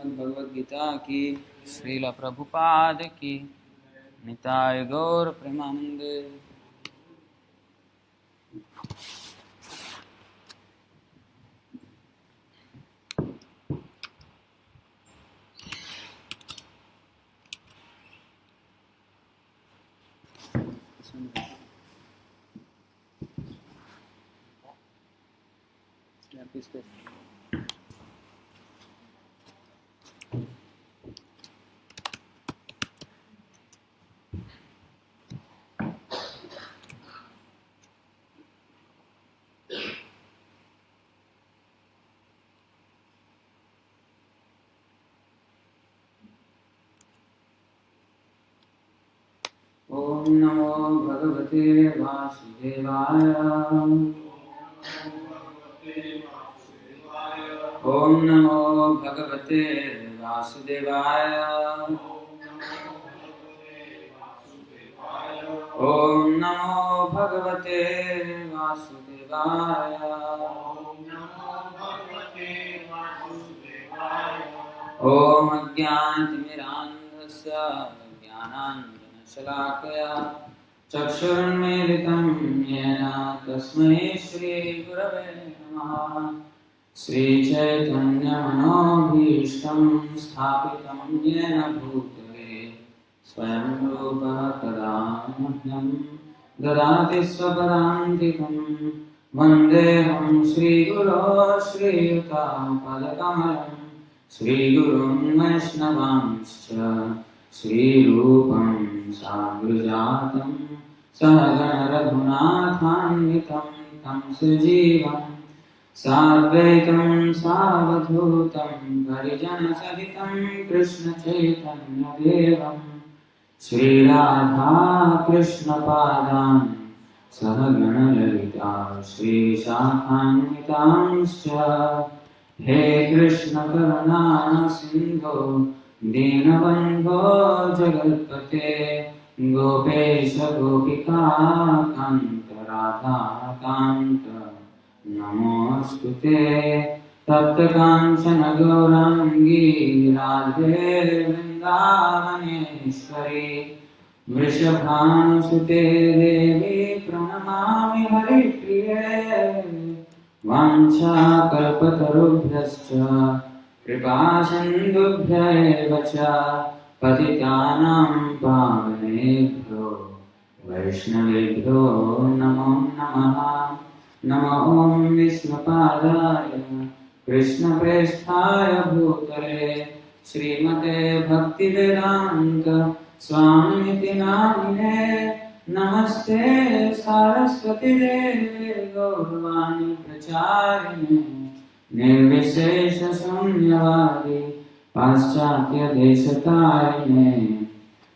भगवद-गीता की, श्रील प्रभुपाद की, निताय गौर प्रेमानंद। ओम नमो भगवते वासुदेवाय। ओम नमो भगवते वासुदेवाय। ओम नमो भगवते वासुदेवाय। ओम अज्ञानतिमिरान्धस्य ज्ञानाञ्जनशलाकया चक्षुरुन्मीलितं येन तस्मै श्रीगुरवे नमः। श्रीचैतन्यमनोभीष्टं स्थापितं येन भूतले स्वयं रूपः कदा मह्यं ददाति स्वपदान्तिकं। वन्देऽहं श्रीगुरो श्रीयुतापदकमलं श्रीगुरुं वैष्णवांश्च श्रीरूपं साग्रजातं सहगण रघुनाथान्वितं तं सजीवं साद्वैतं सावधूतं परिजनसहितं कृष्णचैतन्यदेवं श्रीराधा कृष्णपादान् सहगण ललिता श्रीशाखान्वितांश्च। हे कृष्ण करुणा सिन्धो दीनबन्धो जगत्पते गोपेश गोपिका कान्त राधा कान्त नमोऽस्तुते। तप्तकाञ्चन गौराङ्गी राधे वृन्दावनेश्वरी वृषभानुसुते देवी प्रणमामि हरिप्रिये। वाञ्छाकल्पतरुभ्यश्च कृपासिन्धुभ्यैव च पतितानां पावनेभ्यो वैष्णवेभ्यो नमो नमः। नमो विष्णुपादाय कृष्णप्रेष्ठाय भूतले श्रीमते भक्तिवेदान्त स्वामिनिति नामिने। नमस्ते सरस्वती देवे गौरवाणी प्रचारिणे निर्विशेष शून्यवादी पाश्चात्य देशतारिणे।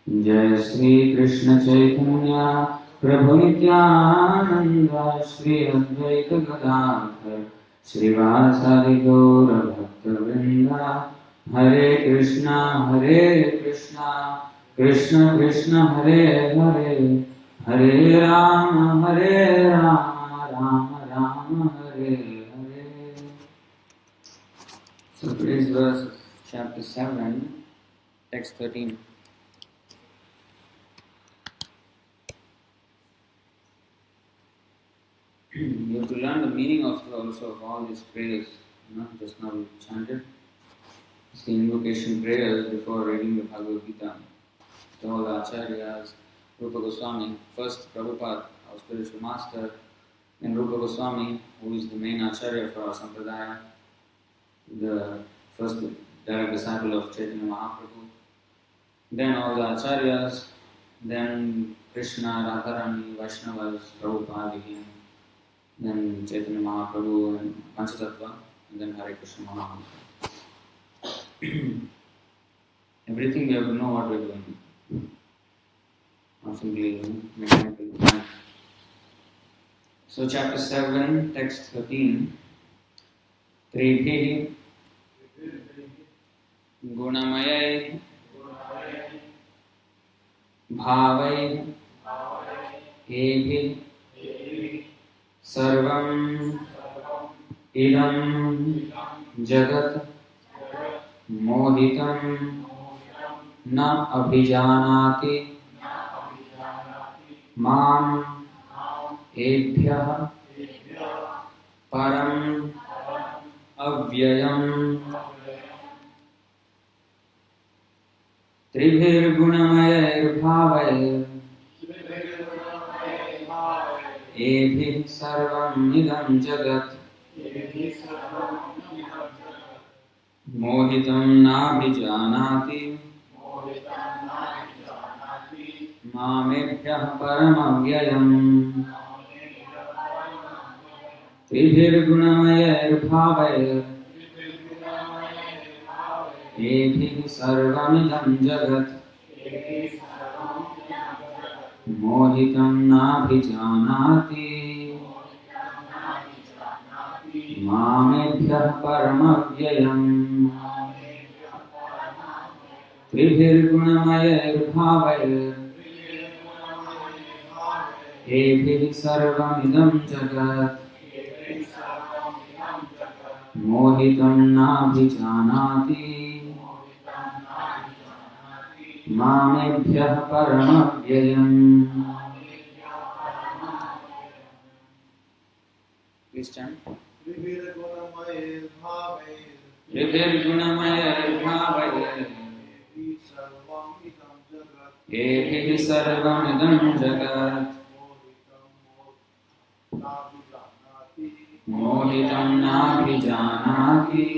जय श्री कृष्ण चैतन्य प्रभु नित्यानंद श्री अद्वैत गदाधर श्रीवासादि गौर भक्तवृंद। Hare Krishna Krishna Krishna Hare Hare Hare Rama Rama Rama Hare Hare. So today's verse, chapter 7, text 13. You have to learn the meaning also of all these prayers. Just now we chanted. It's the invocation prayers before reading the Bhagavad-gita. So all the acharyas, Rupa Goswami, first Prabhupada, our spiritual master, then Rupa Goswami, who is the main acharya for our sampradaya, the first direct disciple of Chaitanya Mahaprabhu, then all the acharyas, then Krishna, Radharani, Vaishnavas, Prabhupada again, then Chaitanya Mahaprabhu and Panchatattva, and then Hare Krishna Mahamantra. Everything we have to know what we are doing. Not simply mechanical. So chapter 7, text 13. Tribhi Gunamayai Bhavai Ebhi Sarvam Idam Jagat Mohitam Na Abhijanati Mam Ebhyah Param Avyayam Tribhir Gunamayair Bhavair Ebhi Sarvam Idam Jagat Mohitam Nabhijanati Mamebhyah Paramavyayam Tribhir Gunamayair Bhavair Ebhi Sarvamidam Jagat Mohitam Nabhijanati Mamebhyah Paramavyayam Tribhir Gunamayair Bhavair Ebhi Sarvamidam Jagat Mohitam Nabhijanati Mamebhyah Paramavyayam. Please chant. Tribhir Gunamayair Bhavair Ebhi Sarvamidam Jagat Mohitam Nabhijanati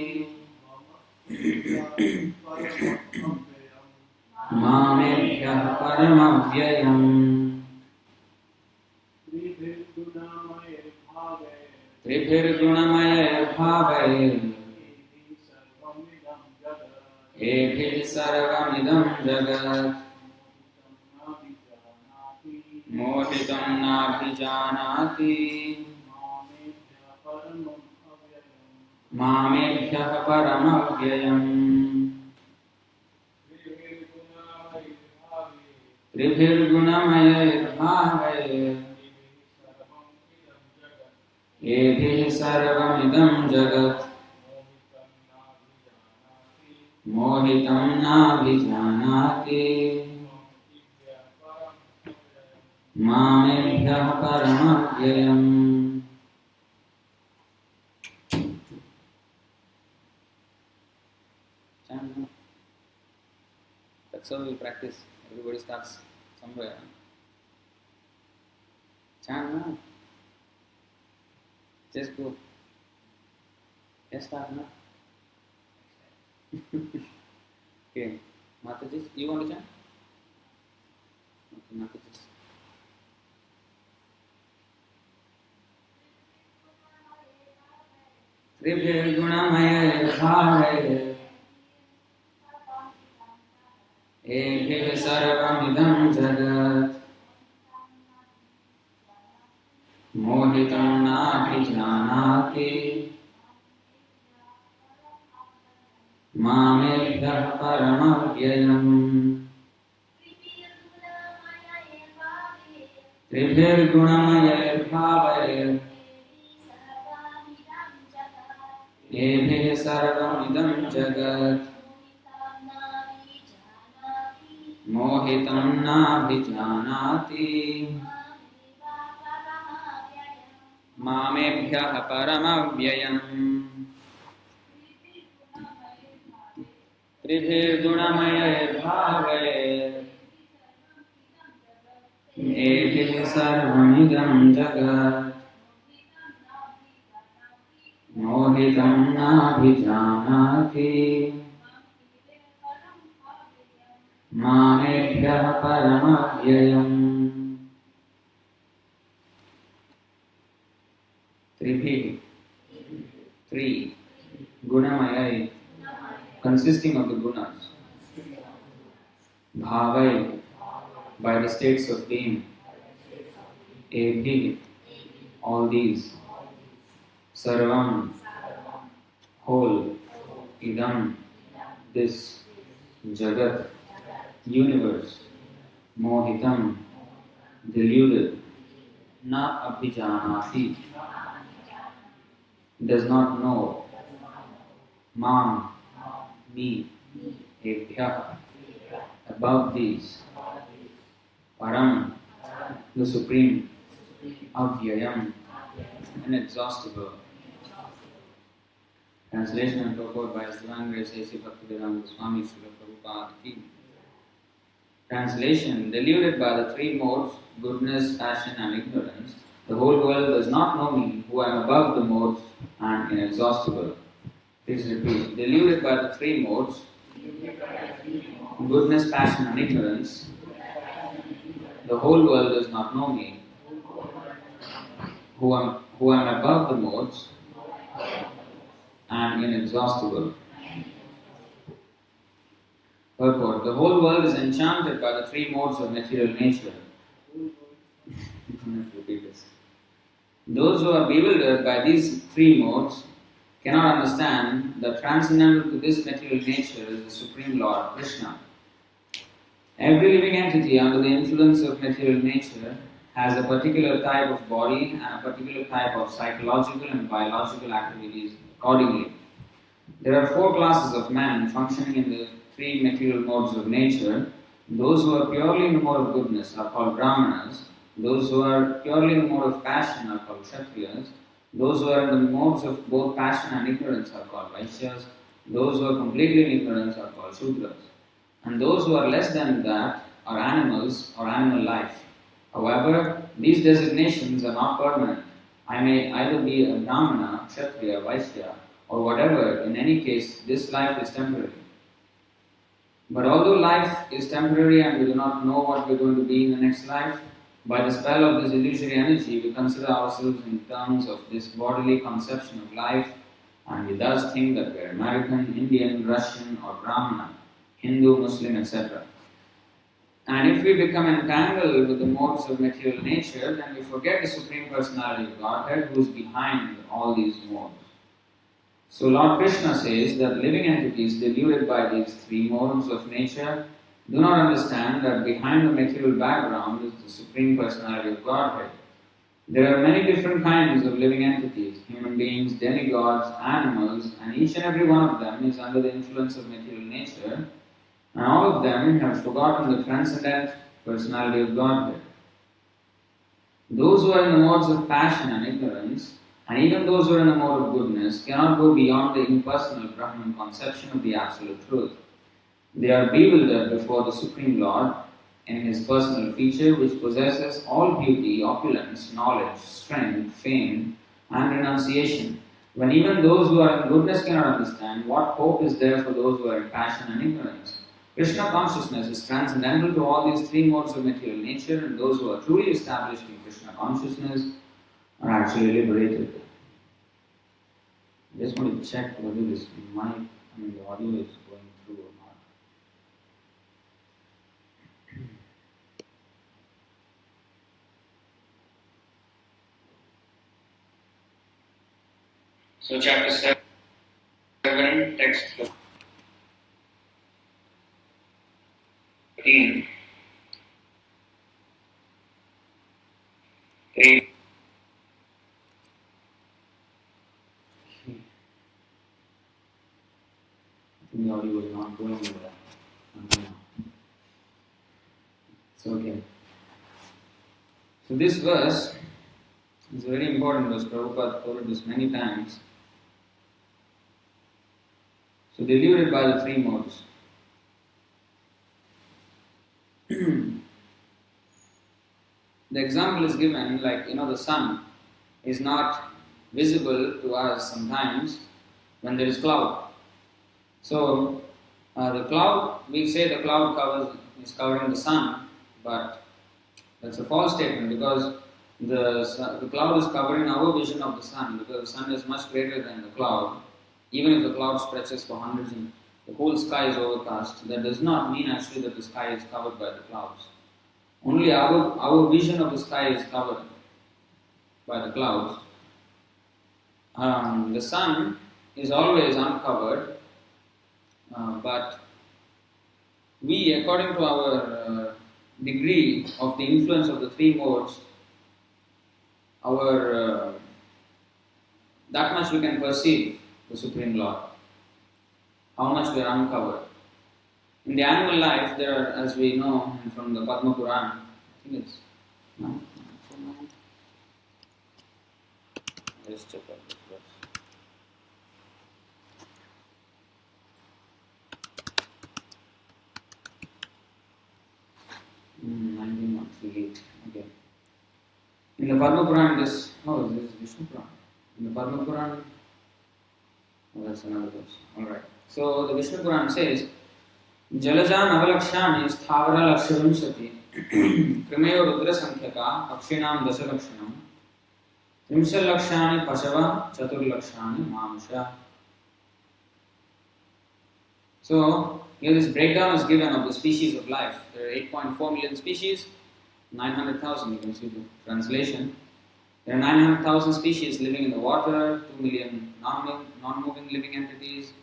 Mamebhyah Paramavyayam. Tribhir Gunamayair Bhavair Ebhi Sarvamidam Jagat Mohitam Nabhijanati Mamebhyah Paramavyayam. Tribhir Gunamayair Bhavair Ebhi Sarvamidam Jagat Mohitam Nabhijanati Mamebhyah Paramavyayam. That's how we practice. Everybody starts somewhere. Chant now. Just go. Just start now. Okay. Mataji, you want to chant? Okay, Mataji. Tribhir Gunamayair Bhavair Ebhi Sarvamidam Jagat Mohitam Nabhijanati Mamebhyah Mamebhyah paramavyayam Tribhir bhavayam Ebhe sarvamidam jagat Mohitam nabhijanati Mamebhyah paramavyayam Tribhir bhavayam Ebhe sarvamidam jagat Mohitam nabhijanati Mamebhyah paramavyayam Tribhi, three, Gunamayai, consisting of the gunas. Bhavai, by the states of being. Ebhi, all these. Sarvam, whole. Idam, this. Jagat, universe. Mohitam, deluded. Na abhijanati, does not know. Mam, me. Ebhyah, above these. Param, the supreme. Avyayam, inexhaustible. Translation and purport by His Divine Grace A.C. Bhaktivedanta Swami Srila Prabhupada Ki. Translation: deluded by the three modes, goodness, passion and ignorance, the whole world does not know me, who am above the modes and inexhaustible. Please repeat. Deluded by the three modes, goodness, passion and ignorance, the whole world does not know me, who am above the modes and inexhaustible. Purport: the whole world is enchanted by the three modes of material nature. Repeat this. Those who are bewildered by these three modes cannot understand that transcendental to this material nature is the Supreme Lord, Krishna. Every living entity under the influence of material nature has a particular type of body and a particular type of psychological and biological activities accordingly. There are four classes of men functioning in the three material modes of nature. Those who are purely in the mode of goodness are called Brahmanas. Those who are purely in the mode of passion are called Kshatriyas. Those who are in the modes of both passion and ignorance are called Vaishyas. Those who are completely in ignorance are called Shudras. And those who are less than that are animals or animal life. However, these designations are not permanent. I may either be a Brahmana, Kshatriya, Vaishya, or whatever. In any case, this life is temporary. But although life is temporary and we do not know what we are going to be in the next life, by the spell of this illusory energy, we consider ourselves in terms of this bodily conception of life, and we thus think that we are American, Indian, Russian, or Brahmana, Hindu, Muslim, etc. And if we become entangled with the modes of material nature, then we forget the Supreme Personality of Godhead who is behind all these modes. So Lord Krishna says that living entities deluded by these three modes of nature do not understand that behind the material background is the Supreme Personality of Godhead. There are many different kinds of living entities, human beings, demigods, animals, and each and every one of them is under the influence of material nature, and all of them have forgotten the transcendent personality of Godhead. Those who are in the modes of passion and ignorance, and even those who are in the mode of goodness, cannot go beyond the impersonal Brahman conception of the Absolute Truth. They are bewildered before the Supreme Lord in His personal feature which possesses all beauty, opulence, knowledge, strength, fame, and renunciation. When even those who are in goodness cannot understand, what hope is there for those who are in passion and ignorance? Krishna consciousness is transcendental to all these three modes of material nature, and those who are truly established in Krishna consciousness are actually liberated. I just want to check whether this mic, the audio is going through or not. So chapter 7, text. 13. 8. I think the audio was not going over that. Okay. So, okay. So, this verse is a very important verse. Prabhupada quoted this many times. So, deluded by the three modes. The example is given like, the sun is not visible to us sometimes when there is cloud. So, the cloud, we say the cloud is covering the sun, but that's a false statement because the cloud is covering our vision of the sun because the sun is much greater than the cloud. Even if the cloud stretches for hundreds and the whole sky is overcast, that does not mean actually that the sky is covered by the clouds. Only our vision of the sky is covered by the clouds. The sun is always uncovered, but we, according to our degree of the influence of the three modes, that much we can perceive the Supreme Lord, how much we are uncovered. In the animal life, there are, as we know from the Padma Purana, I think it's no. Let's check out this verse. 1938. Okay. In the Padma Purana, this is Vishnu Purana. In the Padma Purana, that's another verse. Alright. So the Vishnu Purana says, Jalajan avalakshani sthavara lakshavimsati krimayo rudra sankhyaka akshinam dasa lakshanam trimshal lakshani pashava chatur lakshani mamusha. So here this breakdown is given of the species of life. There are 8.4 million species, 900,000, you can see the translation. There are 900,000 species living in the water, 2 million non-moving living entities,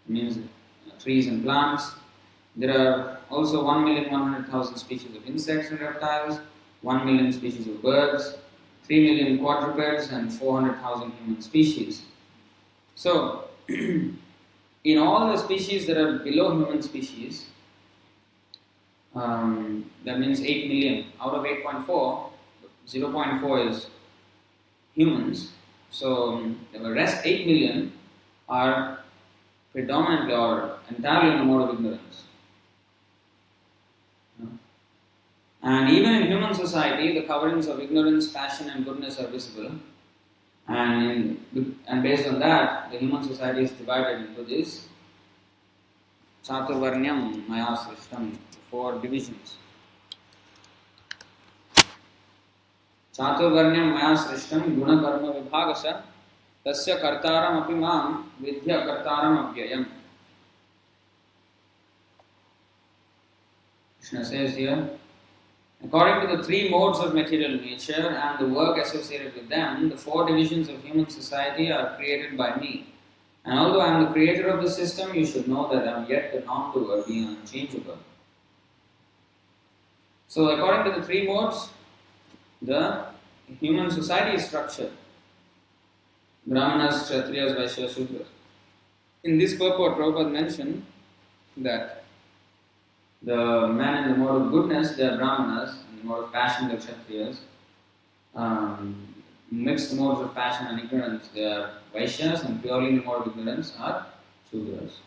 means trees and plants. There are also 1,100,000 species of insects and reptiles, 1 million species of birds, 3 million quadrupeds and 400,000 human species. So, in all the species that are below human species, that means 8 million. Out of 8.4, 0.4 is humans. So the rest 8 million are predominantly or entirely in the mode of ignorance. And even in human society, the coverings of ignorance, passion and goodness are visible. And based on that, the human society is divided into this Tattvavit maya srishtam, 4 divisions. Tattvavit maya srishtam guna karma vibhagasa tasya kartaram api mam vidya kartaram avyayam. Krishna says here, according to the 3 modes of material nature and the work associated with them, the 4 divisions of human society are created by me. And although I am the creator of the system, you should know that I am yet the non-doer, being unchangeable. So according to the 3 modes, the human society is structured. Brahmanas, Kshatriyas, Vaishyas, Shudras. In this purport, Prabhupada mentioned that the men in the mode of goodness, they are Brahmanas, in the mode of passion, they are Kshatriyas. Mixed modes of passion and ignorance, they are Vaishyas, and purely in the mode of ignorance are Shudras.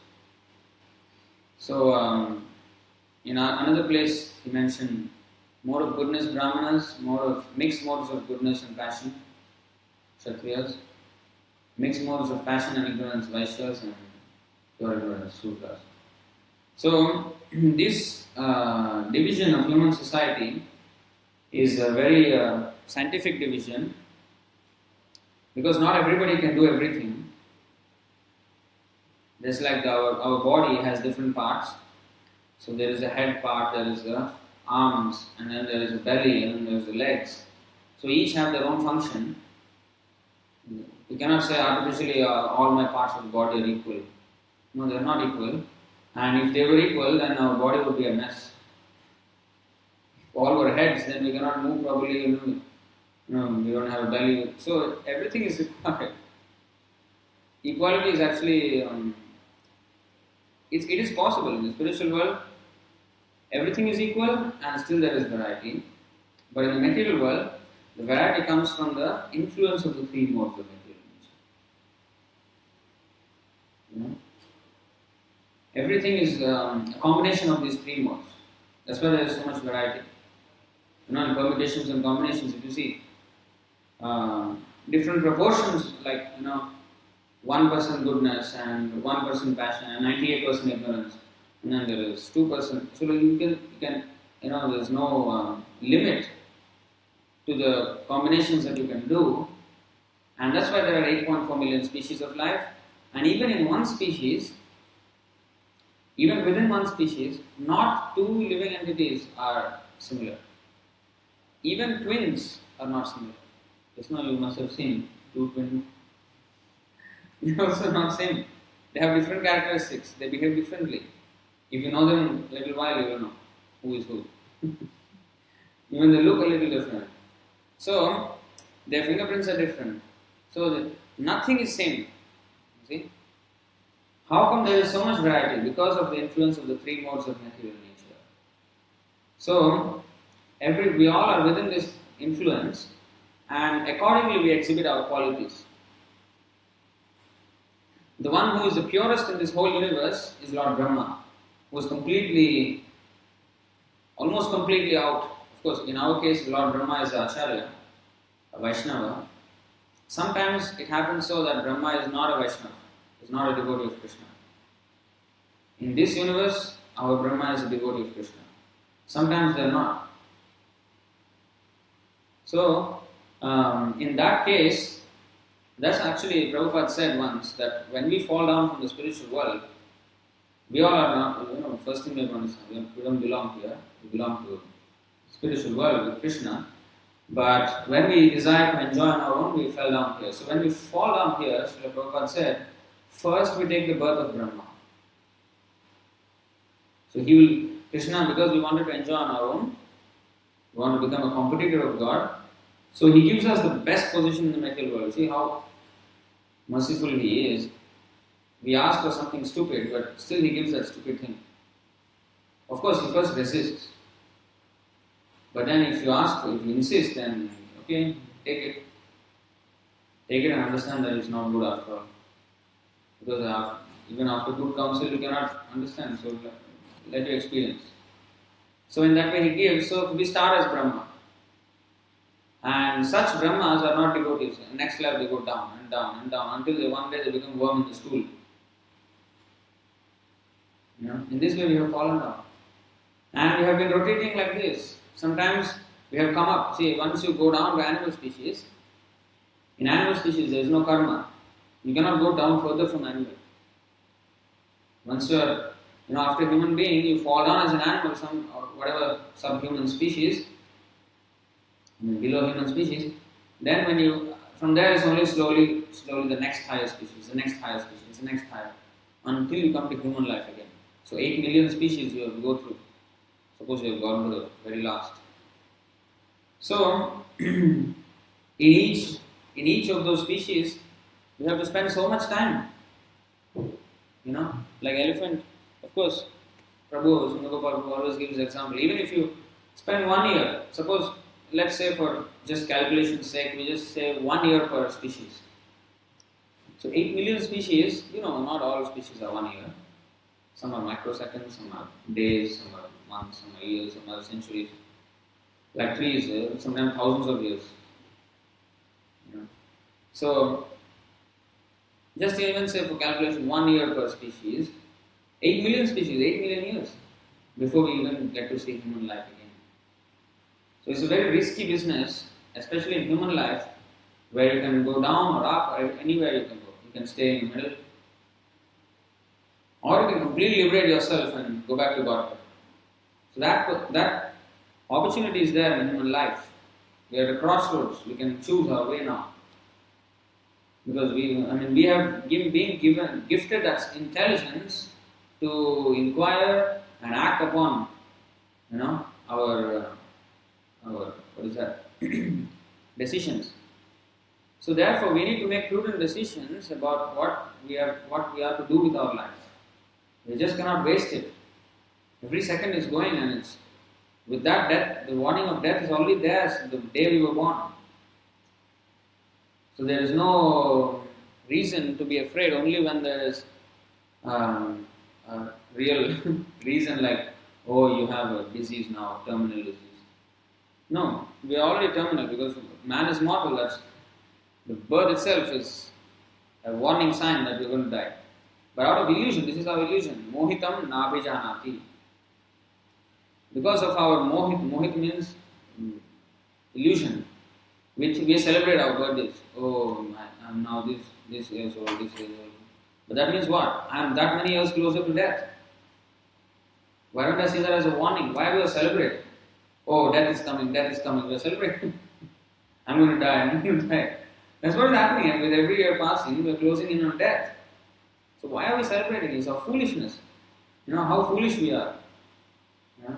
So, in another place, he mentioned mode of goodness, Brahmanas, mixed modes of goodness and passion, Kshatriyas, mixed modes of passion and ignorance, Vaishyas, and pure ignorance, Shudras. So, this division of human society is a very scientific division because not everybody can do everything. Just like our body has different parts. So there is the head part, there is the arms, and then there is the belly, and then there is the legs. So each have their own function. You cannot say artificially all my parts of the body are equal. No, they are not equal. And if they were equal, then our body would be a mess. all our heads, then we cannot move properly, we don't have a belly. So everything is required. Equality is actually, it is possible in the spiritual world. Everything is equal and still there is variety. But in the material world, the variety comes from the influence of the three modes of material nature. Everything is a combination of these three modes. That's why there is so much variety. In permutations and combinations, if you see different proportions, like 1% goodness and 1% passion and 98% ignorance, and then there is 2%. So you can there's no limit to the combinations that you can do, and that's why there are 8.4 million species of life, and even in one species. Even within one species, not two living entities are similar. Even twins are not similar. Just now you must have seen two twins. They are also not same. They have different characteristics. They behave differently. If you know them a little while, you will know who is who. Even they look a little different. So, their fingerprints are different. So, nothing is same. See? How come there is so much variety? Because of the influence of the three modes of material nature. So, we all are within this influence, and accordingly we exhibit our qualities. The one who is the purest in this whole universe is Lord Brahma, who is almost completely out. Of course, in our case, Lord Brahma is the Acharya, a Vaishnava. Sometimes it happens so that Brahma is not a Vaishnava. Is not a devotee of Krishna. In this universe, our Brahma is a devotee of Krishna. Sometimes they are not. So, in that case, that's actually Prabhupada said once that when we fall down from the spiritual world, we all are not, first thing we have to understand, we don't belong here, we belong to the spiritual world with Krishna. But when we desire to enjoy on our own, we fell down here. So when we fall down here, Srila Prabhupada said, first we take the birth of Brahma. So Krishna, because we wanted to enjoy on our own, we want to become a competitor of God, so he gives us the best position in the material world. See how merciful he is. We ask for something stupid, but still he gives that stupid thing. Of course, he first resists. But then if you insist, then okay, take it. Take it and understand that it's not good after all. Because even after good counsel, you cannot understand. So let you experience. So in that way he gives. So we start as Brahma. And such Brahmas are not devotees. In the next level they go down and down and down until one day they become worm in the stool. In this way we have fallen down. And we have been rotating like this. Sometimes we have come up. See, once you go down to animal species, in animal species there is no karma. You cannot go down further from animal. Once you are, after human being, you fall down as an animal, or whatever subhuman species, below human species. Then from there is only slowly the next higher species, the next higher species, the next higher, until you come to human life again. So 8 million species you have to go through. Suppose you have gone to the very last. So in each of those species, you have to spend so much time. Like elephant, of course, Prabhu Sundagopal always gives the example. Even if you spend 1 year, suppose, let's say for just calculation's sake, we just say 1 year per species. So 8 million species, not all species are 1 year. Some are microseconds, some are days, some are months, some are years, some are centuries. Like trees, sometimes thousands of years. So, just even say for calculation 1 year per species, 8 million species, 8 million years before we even get to see human life again. So it's a very risky business, especially in human life, where you can go down or up or anywhere you can go. You can stay in the middle. Or you can completely liberate yourself and go back to God. So that opportunity is there in human life. We are at a crossroads. We can choose our way now. Because we have been gifted that intelligence to inquire and act upon, our our what is that decisions. So therefore, we need to make prudent decisions about what we are to do with our life. We just cannot waste it. Every second is going, and it's with that death. The warning of death is already there since the day we were born. So there is no reason to be afraid. Only when there is a real reason, like, oh, you have a disease now, terminal disease. No, we are already terminal because man is mortal. That's the birth itself is a warning sign that we are going to die. But out of illusion, this is our illusion. Mohitam nabhijanati. Because of our mohit means illusion, which we celebrate our birthdays. Oh, I'm now this years old, this years old. But that means what? I'm that many years closer to death. Why don't I see that as a warning? Why do I celebrate? Oh, death is coming, we are celebrating. I'm going to die. That's what is happening, and with every year passing, we are closing in on death. So why are we celebrating? It's our foolishness. You know how foolish we are. Yeah?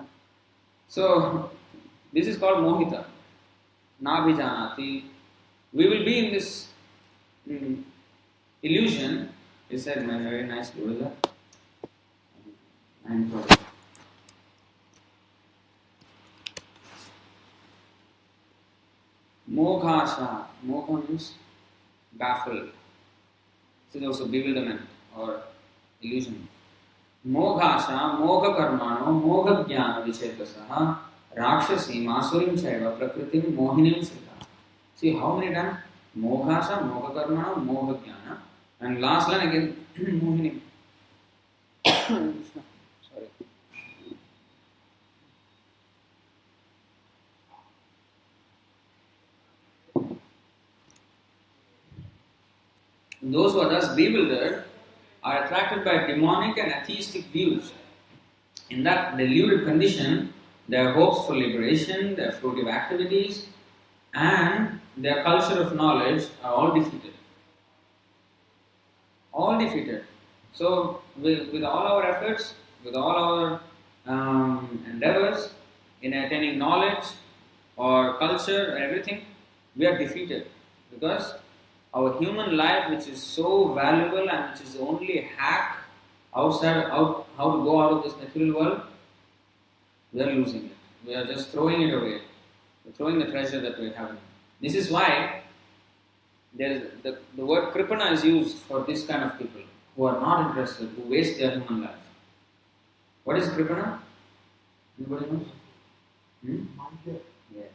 So, this is called mohita. Nabhijanati. We will be in this illusion. He said very nicely. What is that? 9:12. Moghasha. Mogha means baffled. This is also bewilderment or illusion. Moghasha, mogha karmano, mogha jnana vichetasaha, rakshasi, masurim chaiva, prakritim, mohinim sita. See how many times? Moghasha, mogha karmano, mogha jnana. And last line again, mohinim. Sorry. Those who are thus bewildered are attracted by demonic and atheistic views. In that deluded condition, their hopes for liberation, their fruitive activities, and their culture of knowledge are all defeated. All defeated. So, with all our efforts, with all our endeavors in attaining knowledge or culture, everything, we are defeated because our human life, which is so valuable and which is only a hack how to go out of this material world, we are losing it. We are just throwing it away. We're throwing the treasure that we have. This is why the word kripana is used for this kind of people who are not interested, who waste their human life. What is kripana? Anybody knows? Yes.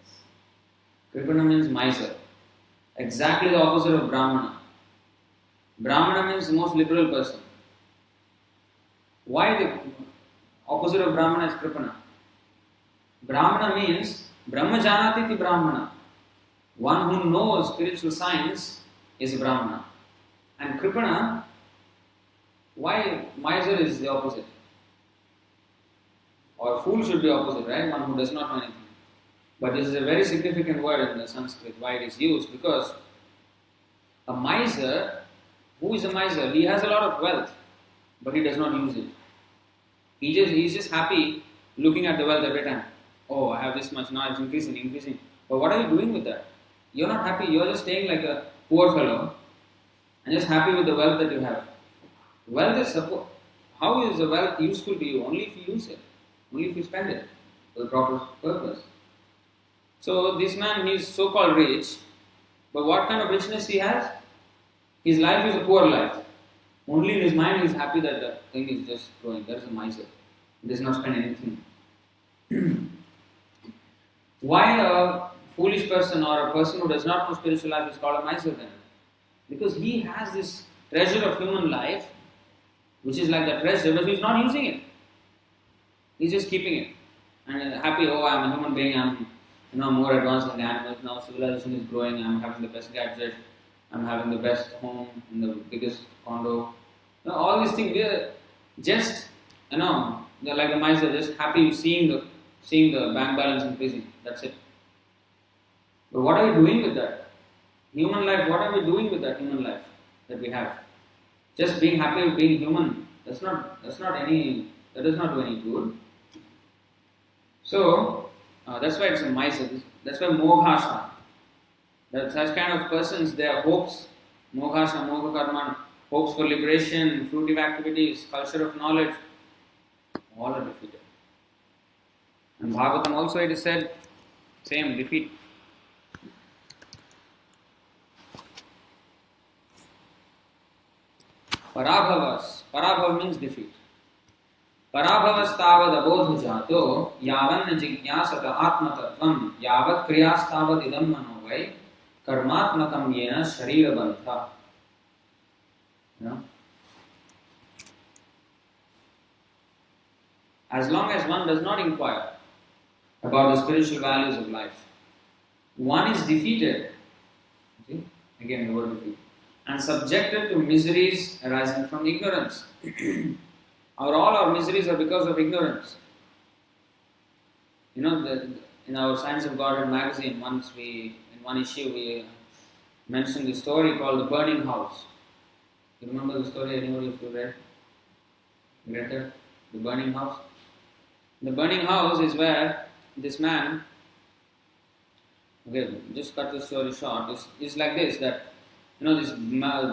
Kripana means miser. Exactly the opposite of Brahmana. Brahmana means the most liberal person. Why the opposite of Brahmana is Kripana? Brahmana means Brahmajanati ti Brahmana. One who knows spiritual science is a Brahmana. And Kripana, why miser is the opposite? Or fool should be opposite, right? One who does not know anything. But this is a very significant word in the Sanskrit, why it is used, because a miser, who is a miser? He has a lot of wealth, but he does not use it. He's just happy looking at the wealth every time. Oh, I have this much, now it's increasing. But what are you doing with that? You're not happy, you're just staying like a poor fellow and just happy with the wealth that you have. Wealth is how is the wealth useful to you? Only if you use it, only if you spend it for the proper purpose. So this man, he is so-called rich, but what kind of richness he has? His life is a poor life. Only in his mind he is happy that the thing is just growing. That is a miser. He does not spend anything. Why a foolish person or a person who does not know spiritual life is called a miser then? Because he has this treasure of human life, which is like the treasure, but he is not using it. He is just keeping it. And happy, oh, I am a human being, I am more advanced than the animals, now civilization is growing, I am having the best gadget, I am having the best home, in the biggest condo. All these things, we are just, they're like the miser, just happy seeing the bank balance increasing, that's it. But what are we doing with that? Human life, what are we doing with that human life that we have? Just being happy with being human, that does not do any good. So, That's why it's a Maisa. That's why Moghasha. That such kind of persons, their hopes, Moghasha, Mogha Karman, hopes for liberation, fruitive activities, culture of knowledge, all are defeated. And Bhagavatam also it is said, same defeat. Parabhavas. Parabhava means defeat. Parabhavastavad abodha jato yavan jigyasata atmatattvam yavat kriyastavad idam manovai karmatmakam yena sharira bantha. As long as one does not inquire about the spiritual values of life, one is defeated. See? Again, the word defeat. And subjected to miseries arising from ignorance. All our miseries are because of ignorance. In our Science of Godhead magazine, in one issue, we mentioned the story called the burning house. You remember the story? Anybody who read it? The burning house? The burning house is where this man, okay, just cut the story short, it's like this, that this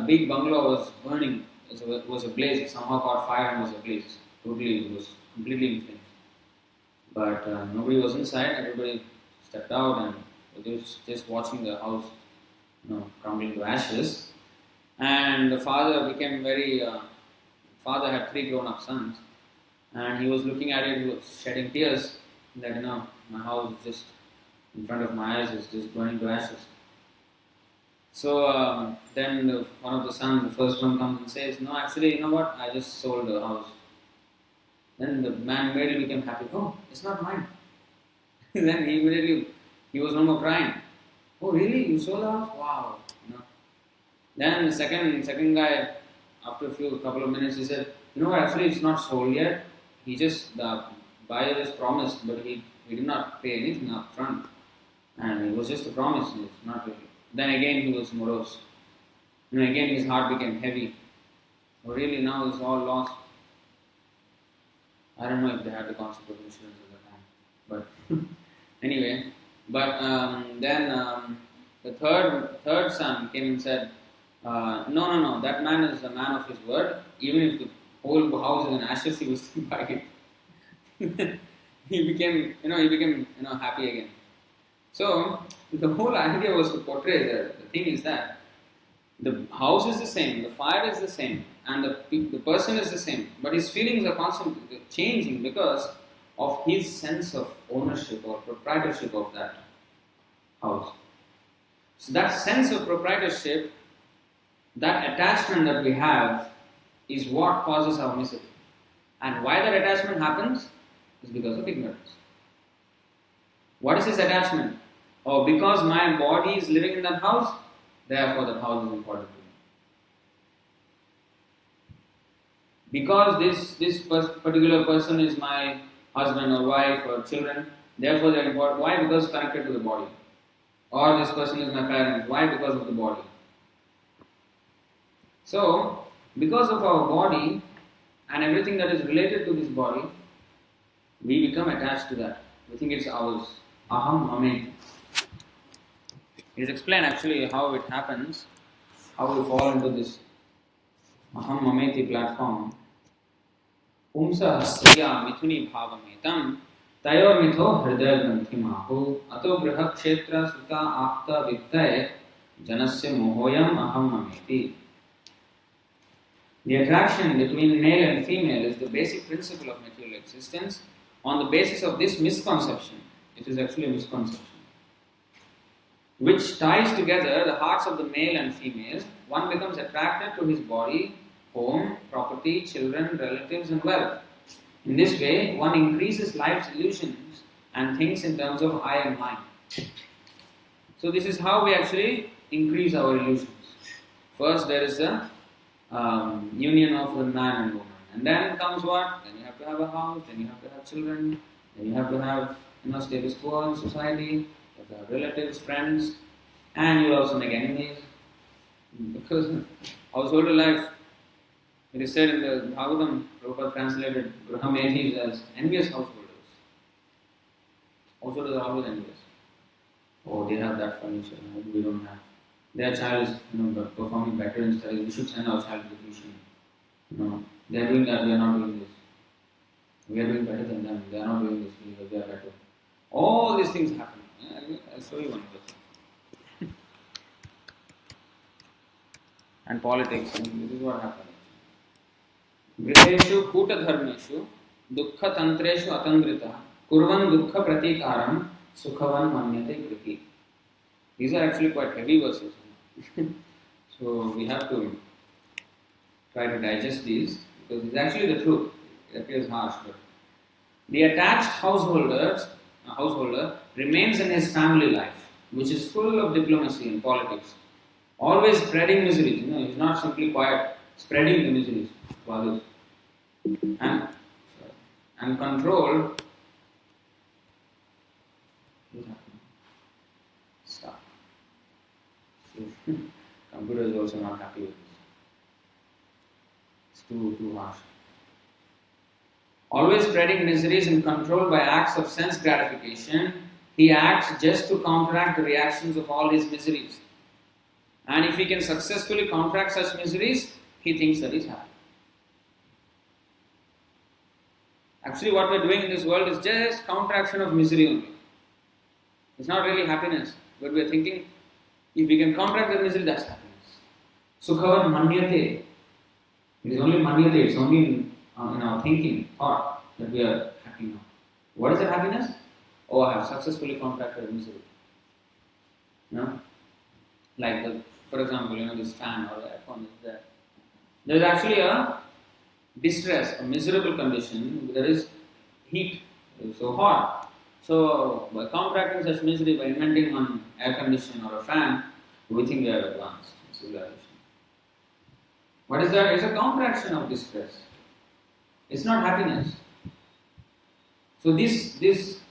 big bungalow was burning, it was ablaze, it somehow caught fire and was ablaze. Totally, it was completely inflamed. But nobody was inside, everybody stepped out and they were just watching the house crumbling to ashes. And the father became father had 3 grown-up sons, and he was looking at it, he was shedding tears, that my house is just in front of my eyes, is just burning to ashes. So then one of the sons, the first one, comes and says, no, actually, you know what, I just sold the house. Then the man immediately became happy. Oh, it's not mine. Then he was no more crying. Oh, really? You sold the house? Wow. Then the second guy, after a couple of minutes, he said, actually it's not sold yet. He just, the buyer just promised, but he did not pay anything up front. And it was just a promise, it's not really. Then again he was morose. Again his heart became heavy. Oh, really, now it's all lost. I don't know if they had the concept of insurance at the time. But anyway, then the third son came and said, no, that man is a man of his word. Even if the whole house is in ashes, he will still buy it. he became happy again. So the whole idea was to portray the thing is that the house is the same, the fire is the same, and the person is the same, but his feelings are constantly changing because of his sense of ownership or proprietorship of that house. So that sense of proprietorship, that attachment that we have, is what causes our misery. And why that attachment happens is because of ignorance. What is this attachment? Oh, because my body is living in that house, therefore that house is important to me. Because this particular person is my husband or wife or children, therefore they are important. Why? Because it's connected to the body. Or this person is my parents. Why? Because of the body. So, because of our body and everything that is related to this body, we become attached to that. We think it's ours. Aham mameti. It is explained actually how it happens, how we fall into this aham mameti platform. Pumsa hasriya mithuni bhavametam tayor mitho hridaya granthimāhu ato griha kshetra sutta apta vittaye janasya mohoyam aham mameti. The attraction between male and female is the basic principle of material existence. On the basis of this misconception, it is actually a misconception, which ties together the hearts of the male and female, one becomes attracted to his body, home, property, children, relatives and wealth. In this way, one increases life's illusions and thinks in terms of I and mine. So this is how we actually increase our illusions. First there is the union of the man and woman. And then comes what? Then you have to have a house, then you have to have children, then you have to have status quo in society, you have to have relatives, friends, and you will also make enemies. Because household life, it is said in the Bhagavatam, Prabhupada translated Grahamedhis as envious householders. Also, they are always envious. Oh, they have that furniture, we don't have. Their child is, performing better in studies. We should send our child to tuition. They are doing that. We are not doing this. We are doing better than them. They are not doing this. We are better. All these things happen. I'll show you one verse. And politics. This is what happens. Griteshu kuta dharmeshu dukkha tantreshu atangrita kurvan dukkha pratikaram sukhavan manyate kriti. These are actually quite heavy verses. So we have to try to digest these because it's actually the truth. It appears harsh, but the attached householder remains in his family life, which is full of diplomacy and politics, always spreading miseries. He's not simply quiet, spreading the miseries to others, and control. Stop. Computer is also not happy with this. It's too harsh. Always spreading miseries and controlled by acts of sense gratification, he acts just to counteract the reactions of all his miseries. And if he can successfully counteract such miseries, he thinks that he's happy. Actually, what we're doing in this world is just counteraction of misery only. It's not really happiness, but we're thinking, if we can counteract the misery, that's happiness. Sukhavan manyate. It is only manyate, it's only in our thinking, thought, that we are happy now. What is that happiness? Oh, I have successfully counteracted misery. Like, for example, this fan or the aircon is there. There is actually a distress, a miserable condition. There is heat, it's so hot. So, by counteracting such misery, by inventing an air conditioner or a fan, we think we are advanced in civilization. What is that? It's a counteraction of distress. It's not happiness. So this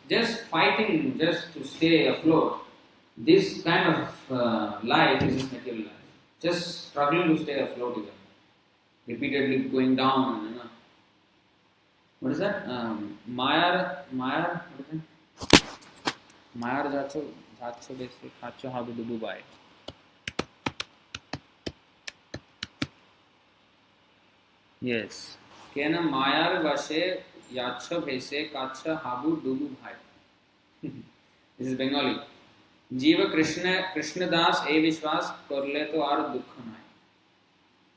just fighting just to stay afloat, this kind of life is material life. Just struggling to stay afloat even. Repeatedly going down. What is that? Mayar, what is it? Mayar jacho besi kacho habu dubu bai. Yes. Kena mayar vashe yacho bese kacho habu dubu bhai. This is Bengali. Jiva Krishna das e vishwas korle to ar dukha nai.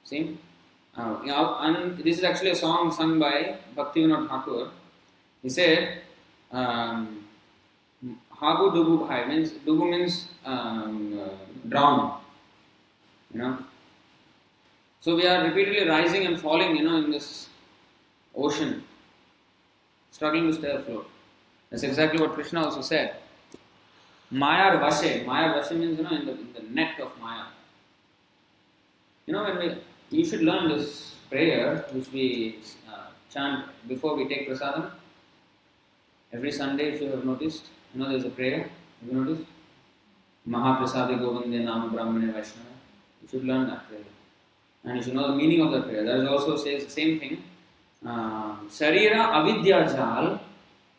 See? And this is actually a song sung by Bhaktivinoda Thakur. He said, Habu dubu bhai means dubu means drown. So we are repeatedly rising and falling, in this ocean, struggling to stay afloat. That's exactly what Krishna also said. Mayar vashe means in the net of Maya. You should learn this prayer which we chant before we take prasadam. Every Sunday, if you have noticed, there is a prayer. Have you noticed? Mahaprasade Govinde Nama Brahmane Vaishnava. You should learn that prayer. And you should know the meaning of that prayer. That also says the same thing. Sharira avidya jal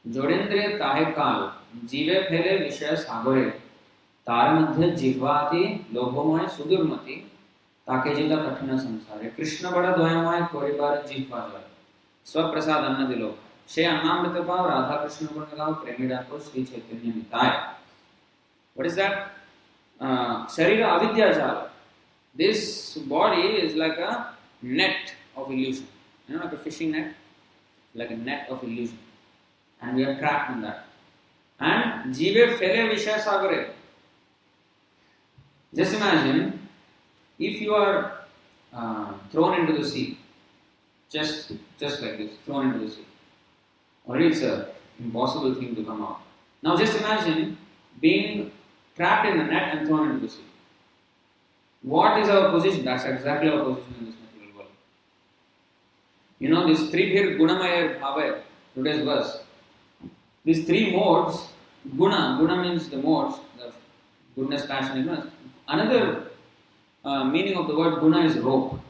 jodendre tahe kal jive phele vishaya sagore tar madhya jihvati lobhomoy sudurmati ताके जीता कठिन संसारे कृष्ण बड़ा द्वयमय कोरिबार जीवा जाय स्वप्रसाद अन्न दिलो शे अन्नामृत पाव राधा कृष्ण गुण गाओ प्रेमिडा को Shri Chaitanya मिताय. What is that? Sharira avidya jal. This body is like a net of illusion. Like a fishing net, like a net of illusion, and we are trapped in that. And jive fele vishaya sagare. Just imagine. If you are thrown into the sea, just like this, thrown into the sea, already it's an impossible thing to come out. Now just imagine being trapped in a net and thrown into the sea. What is our position? That's exactly our position in this material world. These three here, gunamaya bhavaya, today's verse. These three modes, guna means the modes, the goodness, passion, ignorance. Another meaning of the word guna is rope.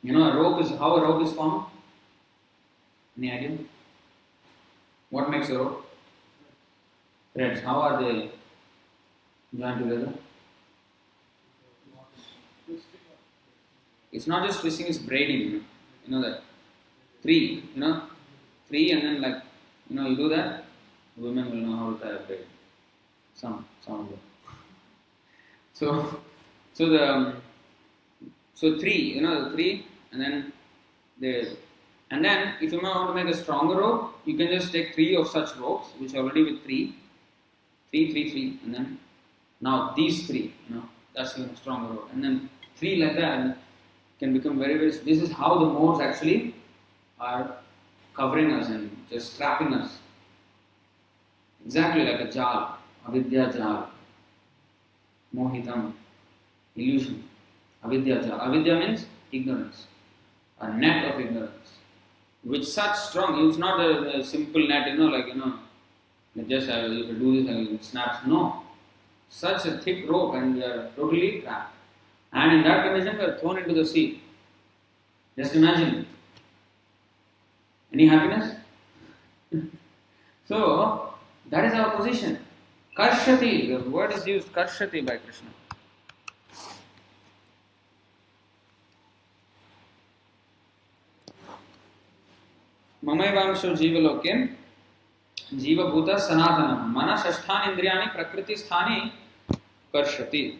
How a rope is formed? Any idea? What makes a rope? threads, how are they joined together? It's not just twisting, it's braiding. You know that. Three, and then you do that, women will know how to tie a braid. Some of them. So three, the three, and then if you want to make a stronger rope, you can just take 3 of such ropes, which are already with 3, and then now these 3, that's a stronger rope, and then 3 like that, and can become very, very. This is how the modes actually are covering us and just trapping us. Exactly like a jal, avidya jal, mohitam, illusion. Avidya jal. Avidya means ignorance, a net of ignorance, which such strong. It's not a simple net, just if you do this and it snaps. No, such a thick rope, and we are totally trapped. And in that condition, we are thrown into the sea. Just imagine. Any happiness? So, that is our position. Karshati, the word is used, Karshati, by Krishna. Mamayvamsho jivaloke, jiva bhuta sanatana, mana shasthani indriyani prakriti sthani karshati.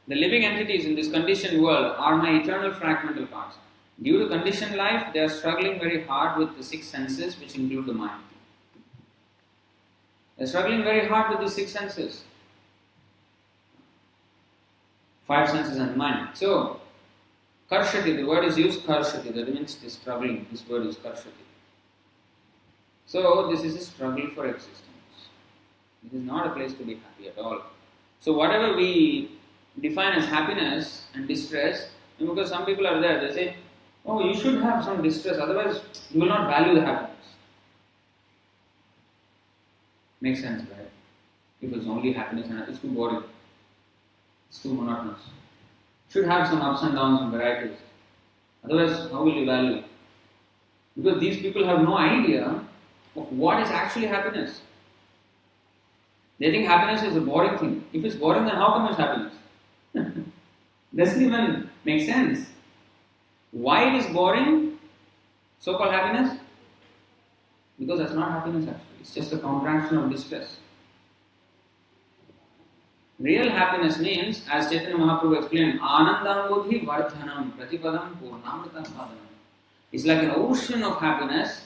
The living entities in this conditioned world are my eternal fragmental parts. Due to conditioned life, they are struggling very hard with the 6 senses, which include the mind. They are struggling very hard with the 6 senses. 5 senses and mind. So, karshati, the word is used karshati, that means the struggling. This word is karshati. So, this is a struggle for existence. It is not a place to be happy at all. So, whatever we define as happiness and distress, because some people are there, they say, oh, you should have some distress, otherwise you will not value the happiness. Makes sense, right? If it's only happiness, and it's too boring, it's too monotonous. Should have some ups and downs and varieties. Otherwise, how will you value? Because these people have no idea of what is actually happiness. They think happiness is a boring thing. If it's boring, then how come it's happiness? Doesn't even make sense. Why it is boring, so-called happiness? Because that's not happiness actually. It's just a contraction of distress. Real happiness means, as Chaitanya Mahaprabhu explained, Anandam Buddhi Vardhanam Pratipadam Purnamritam Sadhanam. It's like an ocean of happiness,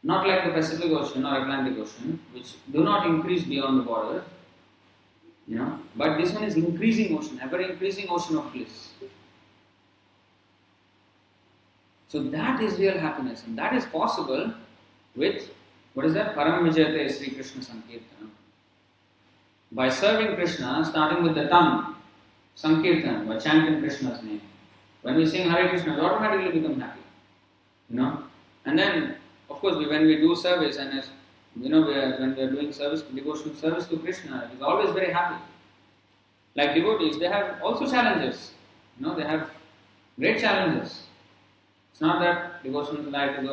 not like the Pacific Ocean or Atlantic Ocean, which do not increase beyond the border. But this one is increasing ocean, ever increasing ocean of bliss. So that is real happiness, and that is possible with, what is that? Param Vijayate Sri Krishna Sankirtana. By serving Krishna, starting with the tongue, Sankirtana, by chanting Krishna's name. When we sing Hare Krishna, we automatically become happy. And then, of course, when we do service, and as when we are doing service, devotional service to Krishna, it is always very happy. Like devotees, they have also challenges. They have great challenges. It's not that devotional life is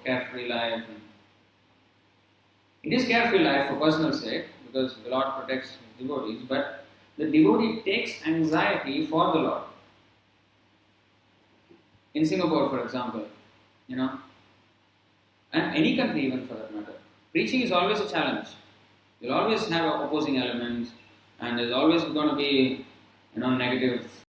carefree life. It is carefree life for personal sake, because the Lord protects his devotees, but the devotee takes anxiety for the Lord. In Singapore, for example, and any country even for that matter, preaching is always a challenge. You'll always have opposing elements, and there's always going to be, negative